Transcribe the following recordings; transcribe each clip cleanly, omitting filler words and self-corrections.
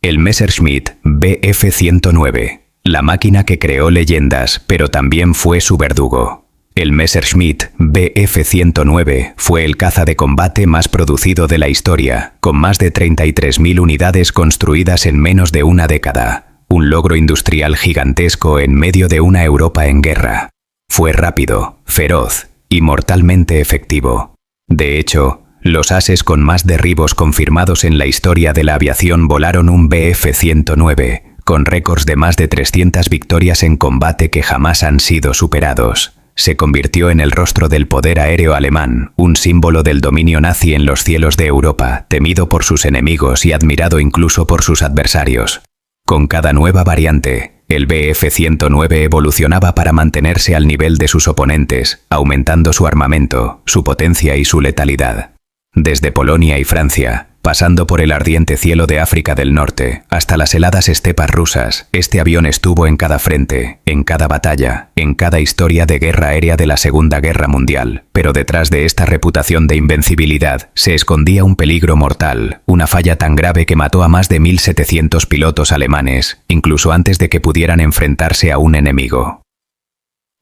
El Messerschmitt Bf-109, la máquina que creó leyendas, pero también fue su verdugo. El Messerschmitt Bf-109 fue el caza de combate más producido de la historia, con más de 33.000 unidades construidas en menos de una década. Un logro industrial gigantesco en medio de una Europa en guerra. Fue rápido, feroz y mortalmente efectivo. De hecho, los ases con más derribos confirmados en la historia de la aviación volaron un Bf-109, con récords de más de 300 victorias en combate que jamás han sido superados. Se convirtió en el rostro del poder aéreo alemán, un símbolo del dominio nazi en los cielos de Europa, temido por sus enemigos y admirado incluso por sus adversarios. Con cada nueva variante, el Bf-109 evolucionaba para mantenerse al nivel de sus oponentes, aumentando su armamento, su potencia y su letalidad. Desde Polonia y Francia, pasando por el ardiente cielo de África del Norte, hasta las heladas estepas rusas, este avión estuvo en cada frente, en cada batalla, en cada historia de guerra aérea de la Segunda Guerra Mundial. Pero detrás de esta reputación de invencibilidad se escondía un peligro mortal, una falla tan grave que mató a más de 1.700 pilotos alemanes, incluso antes de que pudieran enfrentarse a un enemigo.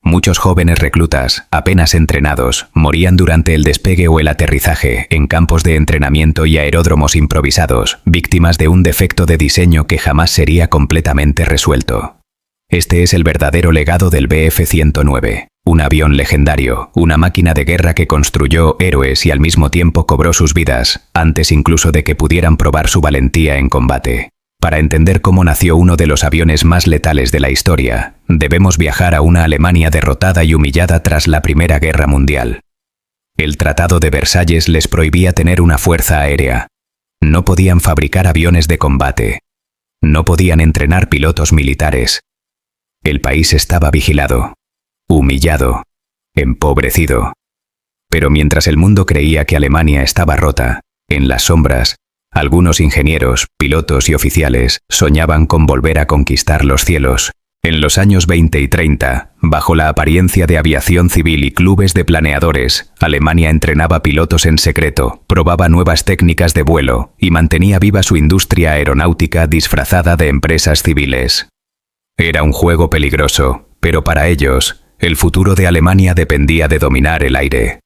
Muchos jóvenes reclutas, apenas entrenados, morían durante el despegue o el aterrizaje en campos de entrenamiento y aeródromos improvisados, víctimas de un defecto de diseño que jamás sería completamente resuelto. Este es el verdadero legado del Bf-109, un avión legendario, una máquina de guerra que construyó héroes y al mismo tiempo cobró sus vidas, antes incluso de que pudieran probar su valentía en combate. Para entender cómo nació uno de los aviones más letales de la historia, debemos viajar a una Alemania derrotada y humillada tras la Primera Guerra Mundial. El Tratado de Versalles les prohibía tener una fuerza aérea. No podían fabricar aviones de combate. No podían entrenar pilotos militares. El país estaba vigilado, humillado, empobrecido. Pero mientras el mundo creía que Alemania estaba rota, en las sombras, algunos ingenieros, pilotos y oficiales soñaban con volver a conquistar los cielos. En los años 20 y 30, bajo la apariencia de aviación civil y clubes de planeadores, Alemania entrenaba pilotos en secreto, probaba nuevas técnicas de vuelo y mantenía viva su industria aeronáutica disfrazada de empresas civiles. Era un juego peligroso, pero para ellos, el futuro de Alemania dependía de dominar el aire.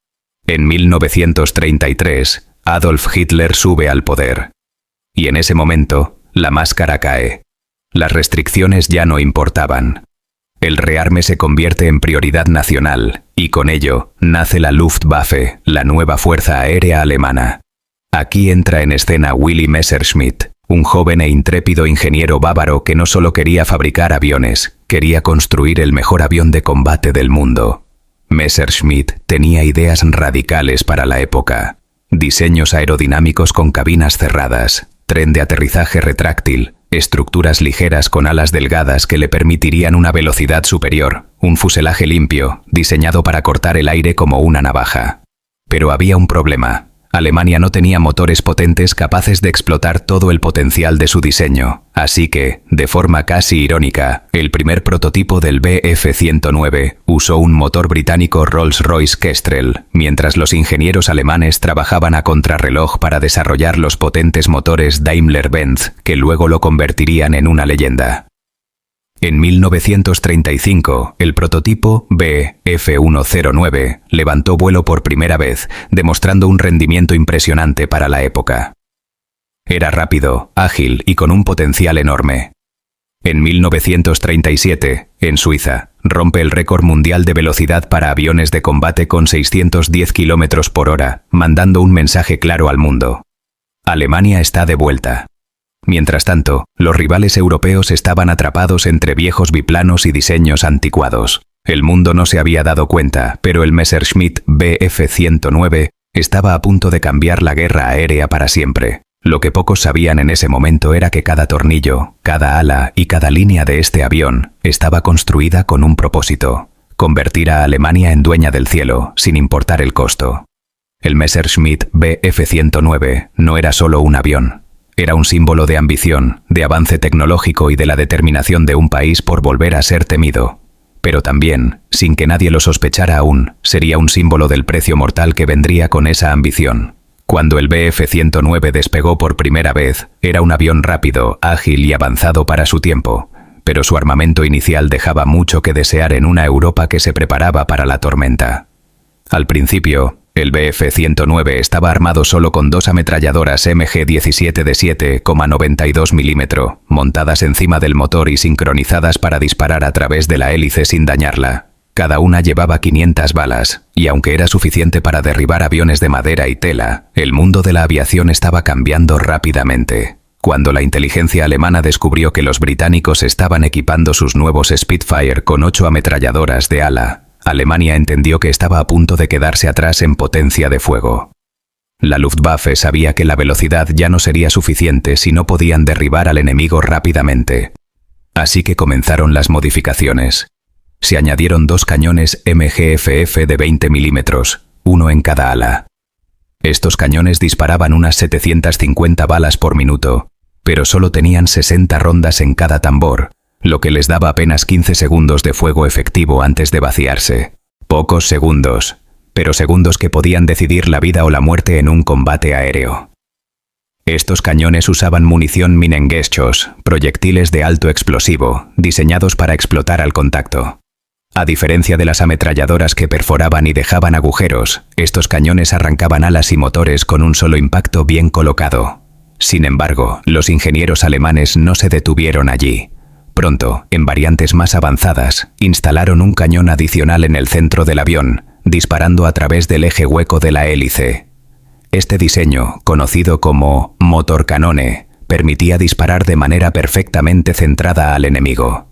En 1933, Adolf Hitler sube al poder. Y en ese momento, la máscara cae. Las restricciones ya no importaban. El rearme se convierte en prioridad nacional, y con ello, nace la Luftwaffe, la nueva fuerza aérea alemana. Aquí entra en escena Willy Messerschmitt, un joven e intrépido ingeniero bávaro que no solo quería fabricar aviones, quería construir el mejor avión de combate del mundo. Messerschmitt tenía ideas radicales para la época. Diseños aerodinámicos con cabinas cerradas, tren de aterrizaje retráctil, estructuras ligeras con alas delgadas que le permitirían una velocidad superior, un fuselaje limpio, diseñado para cortar el aire como una navaja. Pero había un problema. Alemania no tenía motores potentes capaces de explotar todo el potencial de su diseño, así que, de forma casi irónica, el primer prototipo del Bf-109 usó un motor británico Rolls-Royce Kestrel, mientras los ingenieros alemanes trabajaban a contrarreloj para desarrollar los potentes motores Daimler-Benz, que luego lo convertirían en una leyenda. En 1935, el prototipo Bf-109 levantó vuelo por primera vez, demostrando un rendimiento impresionante para la época. Era rápido, ágil y con un potencial enorme. En 1937, en Suiza, rompe el récord mundial de velocidad para aviones de combate con 610 km por hora, mandando un mensaje claro al mundo. Alemania está de vuelta. Mientras tanto, los rivales europeos estaban atrapados entre viejos biplanos y diseños anticuados. El mundo no se había dado cuenta, pero el Messerschmitt Bf-109 estaba a punto de cambiar la guerra aérea para siempre. Lo que pocos sabían en ese momento era que cada tornillo, cada ala y cada línea de este avión estaba construida con un propósito: convertir a Alemania en dueña del cielo, sin importar el costo. El Messerschmitt Bf-109 no era solo un avión. Era un símbolo de ambición, de avance tecnológico y de la determinación de un país por volver a ser temido. Pero también, sin que nadie lo sospechara aún, sería un símbolo del precio mortal que vendría con esa ambición. Cuando el Bf-109 despegó por primera vez, era un avión rápido, ágil y avanzado para su tiempo, pero su armamento inicial dejaba mucho que desear en una Europa que se preparaba para la tormenta. Al principio, el Bf-109 estaba armado solo con 2 ametralladoras MG-17 de 7,92 mm, montadas encima del motor y sincronizadas para disparar a través de la hélice sin dañarla. Cada una llevaba 500 balas, y aunque era suficiente para derribar aviones de madera y tela, el mundo de la aviación estaba cambiando rápidamente. Cuando la inteligencia alemana descubrió que los británicos estaban equipando sus nuevos Spitfire con 8 ametralladoras de ala, Alemania entendió que estaba a punto de quedarse atrás en potencia de fuego. La Luftwaffe sabía que la velocidad ya no sería suficiente si no podían derribar al enemigo rápidamente. Así que comenzaron las modificaciones. Se añadieron 2 cañones MGFF de 20 milímetros, uno en cada ala. Estos cañones disparaban unas 750 balas por minuto, pero solo tenían 60 rondas en cada tambor, lo que les daba apenas 15 segundos de fuego efectivo antes de vaciarse. Pocos segundos, pero segundos que podían decidir la vida o la muerte en un combate aéreo. Estos cañones usaban munición Minengeschoss, proyectiles de alto explosivo, diseñados para explotar al contacto. A diferencia de las ametralladoras que perforaban y dejaban agujeros, estos cañones arrancaban alas y motores con un solo impacto bien colocado. Sin embargo, los ingenieros alemanes no se detuvieron allí. Pronto, en variantes más avanzadas, instalaron un cañón adicional en el centro del avión, disparando a través del eje hueco de la hélice. Este diseño, conocido como motor canone, permitía disparar de manera perfectamente centrada al enemigo.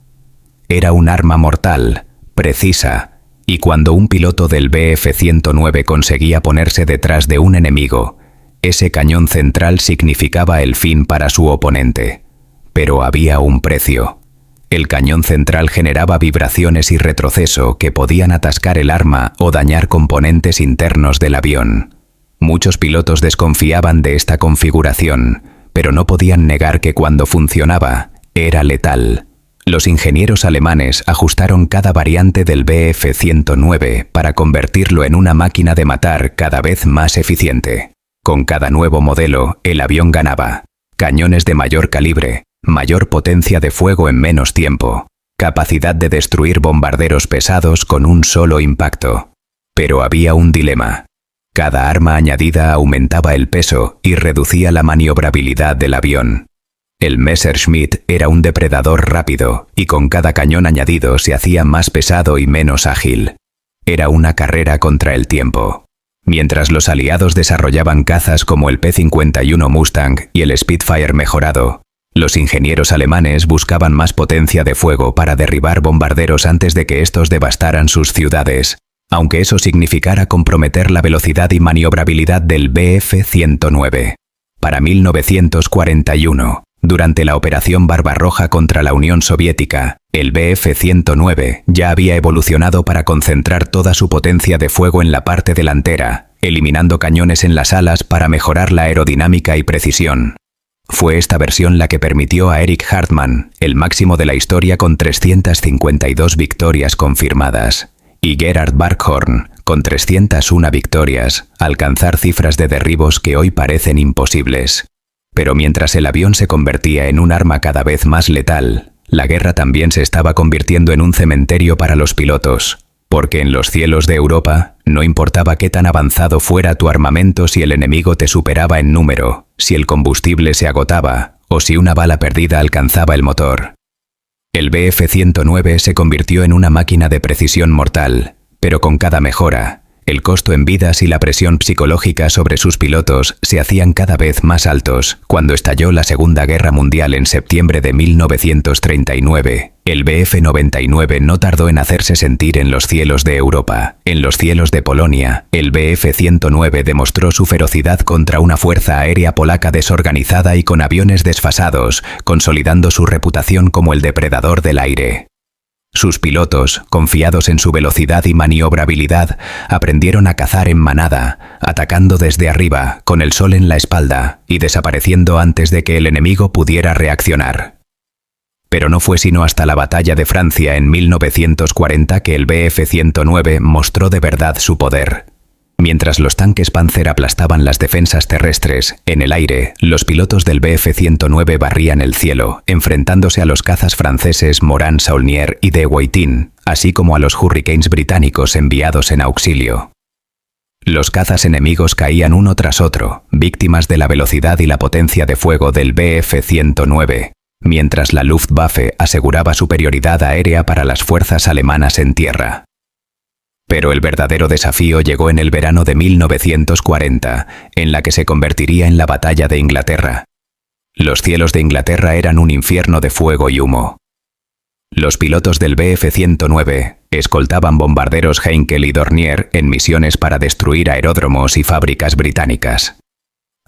Era un arma mortal, precisa, y cuando un piloto del Bf-109 conseguía ponerse detrás de un enemigo, ese cañón central significaba el fin para su oponente. Pero había un precio. El cañón central generaba vibraciones y retroceso que podían atascar el arma o dañar componentes internos del avión. Muchos pilotos desconfiaban de esta configuración, pero no podían negar que cuando funcionaba, era letal. Los ingenieros alemanes ajustaron cada variante del Bf-109 para convertirlo en una máquina de matar cada vez más eficiente. Con cada nuevo modelo, el avión ganaba. Cañones de mayor calibre, mayor potencia de fuego en menos tiempo, capacidad de destruir bombarderos pesados con un solo impacto. Pero había un dilema. Cada arma añadida aumentaba el peso y reducía la maniobrabilidad del avión. El Messerschmitt era un depredador rápido, y con cada cañón añadido se hacía más pesado y menos ágil. Era una carrera contra el tiempo. Mientras los aliados desarrollaban cazas como el P-51 Mustang y el Spitfire mejorado, los ingenieros alemanes buscaban más potencia de fuego para derribar bombarderos antes de que estos devastaran sus ciudades, aunque eso significara comprometer la velocidad y maniobrabilidad del Bf-109. Para 1941, durante la Operación Barbarroja contra la Unión Soviética, el Bf-109 ya había evolucionado para concentrar toda su potencia de fuego en la parte delantera, eliminando cañones en las alas para mejorar la aerodinámica y precisión. Fue esta versión la que permitió a Erich Hartmann, el máximo de la historia con 352 victorias confirmadas, y Gerhard Barkhorn, con 301 victorias, alcanzar cifras de derribos que hoy parecen imposibles. Pero mientras el avión se convertía en un arma cada vez más letal, la guerra también se estaba convirtiendo en un cementerio para los pilotos, porque en los cielos de Europa no importaba qué tan avanzado fuera tu armamento si el enemigo te superaba en número, si el combustible se agotaba o si una bala perdida alcanzaba el motor. El Bf-109 se convirtió en una máquina de precisión mortal, pero con cada mejora, el costo en vidas y la presión psicológica sobre sus pilotos se hacían cada vez más altos. Cuando estalló la Segunda Guerra Mundial en septiembre de 1939, el Bf-99 no tardó en hacerse sentir en los cielos de Europa. En los cielos de Polonia, el Bf-109 demostró su ferocidad contra una fuerza aérea polaca desorganizada y con aviones desfasados, consolidando su reputación como el depredador del aire. Sus pilotos, confiados en su velocidad y maniobrabilidad, aprendieron a cazar en manada, atacando desde arriba, con el sol en la espalda, y desapareciendo antes de que el enemigo pudiera reaccionar. Pero no fue sino hasta la Batalla de Francia en 1940 que el Bf-109 mostró de verdad su poder. Mientras los tanques Panzer aplastaban las defensas terrestres, en el aire, los pilotos del Bf-109 barrían el cielo, enfrentándose a los cazas franceses Morane Saulnier y de Waitin, así como a los Hurricanes británicos enviados en auxilio. Los cazas enemigos caían uno tras otro, víctimas de la velocidad y la potencia de fuego del Bf-109, mientras la Luftwaffe aseguraba superioridad aérea para las fuerzas alemanas en tierra. Pero el verdadero desafío llegó en el verano de 1940, en la que se convertiría en la Batalla de Inglaterra. Los cielos de Inglaterra eran un infierno de fuego y humo. Los pilotos del Bf-109 escoltaban bombarderos Heinkel y Dornier en misiones para destruir aeródromos y fábricas británicas.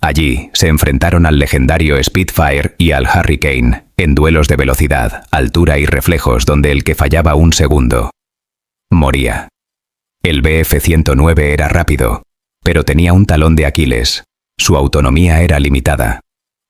Allí se enfrentaron al legendario Spitfire y al Hurricane, en duelos de velocidad, altura y reflejos donde el que fallaba un segundo moría. El Bf-109 era rápido, pero tenía un talón de Aquiles. Su autonomía era limitada.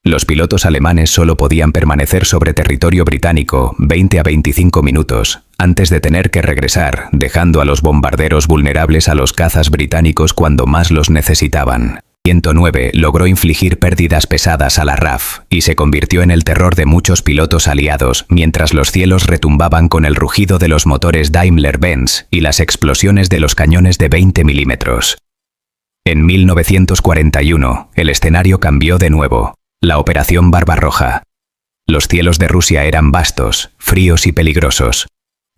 Los pilotos alemanes solo podían permanecer sobre territorio británico 20 a 25 minutos, antes de tener que regresar, dejando a los bombarderos vulnerables a los cazas británicos cuando más los necesitaban. 109 logró infligir pérdidas pesadas a la RAF y se convirtió en el terror de muchos pilotos aliados, mientras los cielos retumbaban con el rugido de los motores Daimler-Benz y las explosiones de los cañones de 20 milímetros. En 1941, el escenario cambió de nuevo. La Operación Barbarroja. Los cielos de Rusia eran vastos, fríos y peligrosos.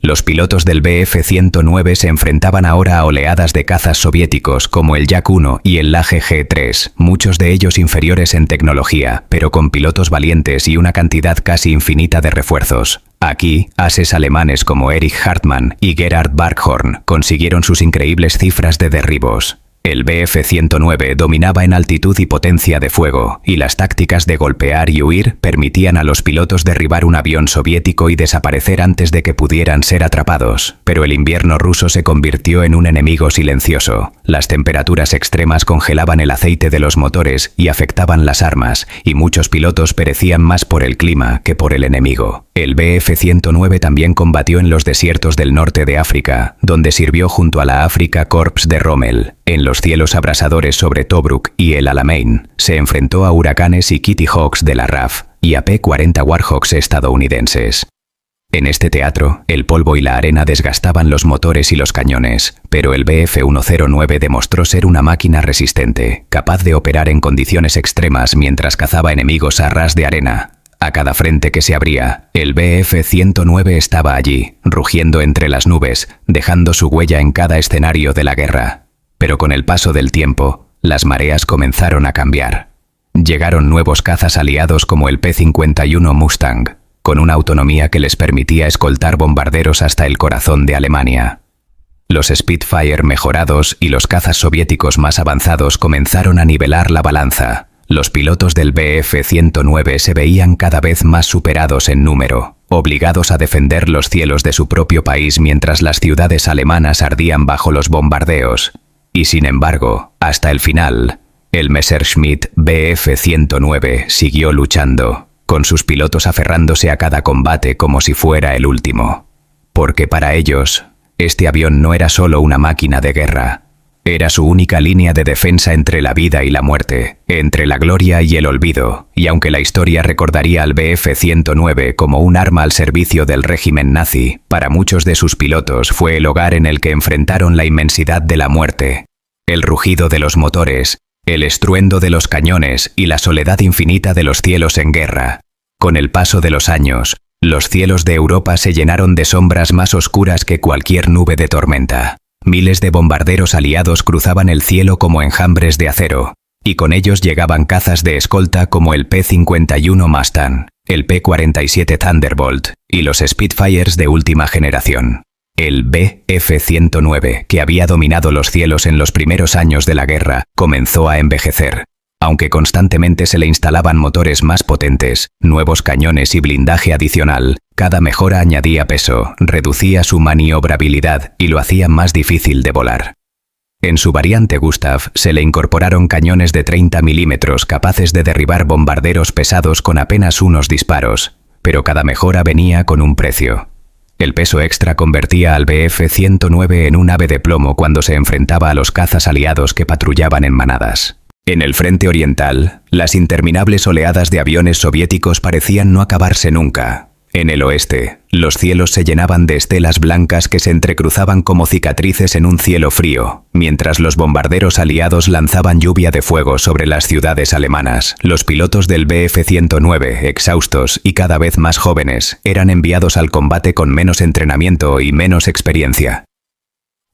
Los pilotos del Bf-109 se enfrentaban ahora a oleadas de cazas soviéticos como el Yak-1 y el AGG-3, muchos de ellos inferiores en tecnología, pero con pilotos valientes y una cantidad casi infinita de refuerzos. Aquí, ases alemanes como Erich Hartmann y Gerhard Barkhorn consiguieron sus increíbles cifras de derribos. El Bf-109 dominaba en altitud y potencia de fuego, y las tácticas de golpear y huir permitían a los pilotos derribar un avión soviético y desaparecer antes de que pudieran ser atrapados. Pero el invierno ruso se convirtió en un enemigo silencioso. Las temperaturas extremas congelaban el aceite de los motores y afectaban las armas, y muchos pilotos perecían más por el clima que por el enemigo. El Bf-109 también combatió en los desiertos del norte de África, donde sirvió junto a la Afrika Korps de Rommel. En los cielos abrasadores sobre Tobruk y el Alamein, se enfrentó a huracanes y Kitty Hawks de la RAF y a P-40 Warhawks estadounidenses. En este teatro, el polvo y la arena desgastaban los motores y los cañones, pero el Bf-109 demostró ser una máquina resistente, capaz de operar en condiciones extremas mientras cazaba enemigos a ras de arena. A cada frente que se abría, el Bf-109 estaba allí, rugiendo entre las nubes, dejando su huella en cada escenario de la guerra. Pero con el paso del tiempo, las mareas comenzaron a cambiar. Llegaron nuevos cazas aliados como el P-51 Mustang, con una autonomía que les permitía escoltar bombarderos hasta el corazón de Alemania. Los Spitfire mejorados y los cazas soviéticos más avanzados comenzaron a nivelar la balanza. Los pilotos del Bf-109 se veían cada vez más superados en número, obligados a defender los cielos de su propio país mientras las ciudades alemanas ardían bajo los bombardeos. Y sin embargo, hasta el final, el Messerschmitt Bf-109 siguió luchando, con sus pilotos aferrándose a cada combate como si fuera el último. Porque para ellos, este avión no era solo una máquina de guerra. Era su única línea de defensa entre la vida y la muerte, entre la gloria y el olvido, y aunque la historia recordaría al Bf-109 como un arma al servicio del régimen nazi, para muchos de sus pilotos fue el hogar en el que enfrentaron la inmensidad de la muerte. El rugido de los motores, el estruendo de los cañones y la soledad infinita de los cielos en guerra. Con el paso de los años, los cielos de Europa se llenaron de sombras más oscuras que cualquier nube de tormenta. Miles de bombarderos aliados cruzaban el cielo como enjambres de acero, y con ellos llegaban cazas de escolta como el P-51 Mustang, el P-47 Thunderbolt y los Spitfires de última generación. El Bf-109, que había dominado los cielos en los primeros años de la guerra, comenzó a envejecer. Aunque constantemente se le instalaban motores más potentes, nuevos cañones y blindaje adicional, cada mejora añadía peso, reducía su maniobrabilidad y lo hacía más difícil de volar. En su variante Gustav se le incorporaron cañones de 30 milímetros capaces de derribar bombarderos pesados con apenas unos disparos, pero cada mejora venía con un precio. El peso extra convertía al Bf-109 en un ave de plomo cuando se enfrentaba a los cazas aliados que patrullaban en manadas. En el frente oriental, las interminables oleadas de aviones soviéticos parecían no acabarse nunca. En el oeste, los cielos se llenaban de estelas blancas que se entrecruzaban como cicatrices en un cielo frío, mientras los bombarderos aliados lanzaban lluvia de fuego sobre las ciudades alemanas. Los pilotos del Bf-109, exhaustos y cada vez más jóvenes, eran enviados al combate con menos entrenamiento y menos experiencia.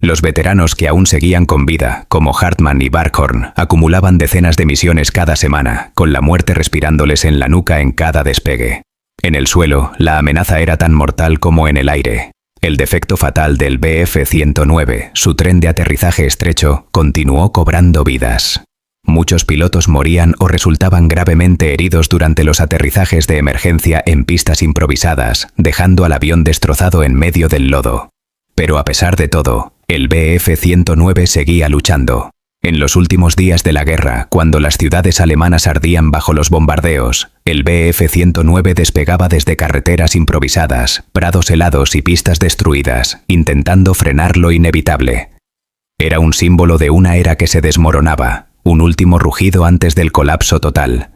Los veteranos que aún seguían con vida, como Hartmann y Barkhorn, acumulaban decenas de misiones cada semana, con la muerte respirándoles en la nuca en cada despegue. En el suelo, la amenaza era tan mortal como en el aire. El defecto fatal del Bf-109, su tren de aterrizaje estrecho, continuó cobrando vidas. Muchos pilotos morían o resultaban gravemente heridos durante los aterrizajes de emergencia en pistas improvisadas, dejando al avión destrozado en medio del lodo. Pero a pesar de todo, el Bf-109 seguía luchando. En los últimos días de la guerra, cuando las ciudades alemanas ardían bajo los bombardeos, el Bf-109 despegaba desde carreteras improvisadas, prados helados y pistas destruidas, intentando frenar lo inevitable. Era un símbolo de una era que se desmoronaba, un último rugido antes del colapso total.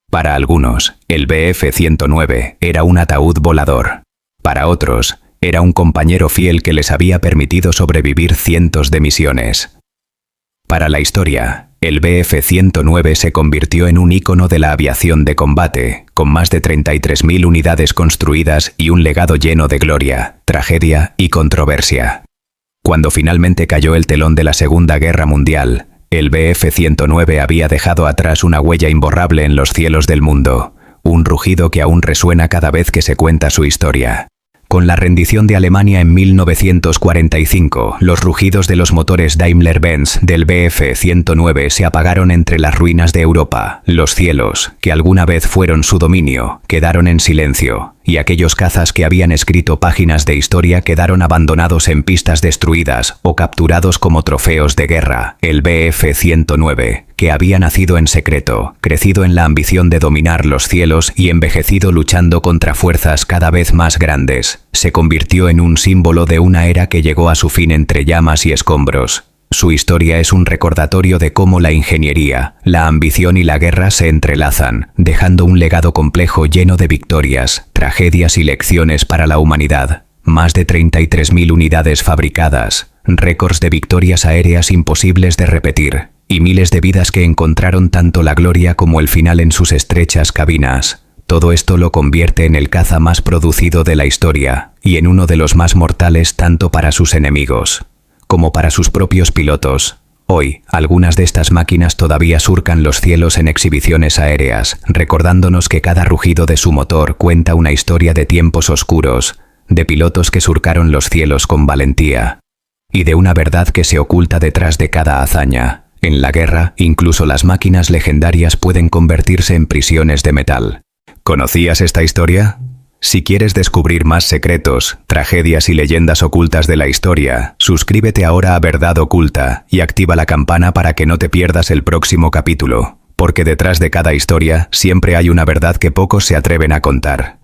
Para algunos, el Bf-109 era un ataúd volador. Para otros, era un compañero fiel que les había permitido sobrevivir cientos de misiones. Para la historia, el Bf-109 se convirtió en un ícono de la aviación de combate, con más de 33.000 unidades construidas y un legado lleno de gloria, tragedia y controversia. Cuando finalmente cayó el telón de la Segunda Guerra Mundial, el Bf-109 había dejado atrás una huella imborrable en los cielos del mundo, un rugido que aún resuena cada vez que se cuenta su historia. Con la rendición de Alemania en 1945, los rugidos de los motores Daimler-Benz del Bf-109 se apagaron entre las ruinas de Europa. Los cielos, que alguna vez fueron su dominio, quedaron en silencio, y aquellos cazas que habían escrito páginas de historia quedaron abandonados en pistas destruidas o capturados como trofeos de guerra. El Bf-109, que había nacido en secreto, crecido en la ambición de dominar los cielos y envejecido luchando contra fuerzas cada vez más grandes, se convirtió en un símbolo de una era que llegó a su fin entre llamas y escombros. Su historia es un recordatorio de cómo la ingeniería, la ambición y la guerra se entrelazan, dejando un legado complejo lleno de victorias, tragedias y lecciones para la humanidad. Más de 33.000 unidades fabricadas, récords de victorias aéreas imposibles de repetir, y miles de vidas que encontraron tanto la gloria como el final en sus estrechas cabinas. Todo esto lo convierte en el caza más producido de la historia, y en uno de los más mortales tanto para sus enemigos como para sus propios pilotos. Hoy, algunas de estas máquinas todavía surcan los cielos en exhibiciones aéreas, recordándonos que cada rugido de su motor cuenta una historia de tiempos oscuros, de pilotos que surcaron los cielos con valentía, y de una verdad que se oculta detrás de cada hazaña. En la guerra, incluso las máquinas legendarias pueden convertirse en prisiones de metal. ¿Conocías esta historia? Si quieres descubrir más secretos, tragedias y leyendas ocultas de la historia, suscríbete ahora a Verdad Oculta y activa la campana para que no te pierdas el próximo capítulo, porque detrás de cada historia siempre hay una verdad que pocos se atreven a contar.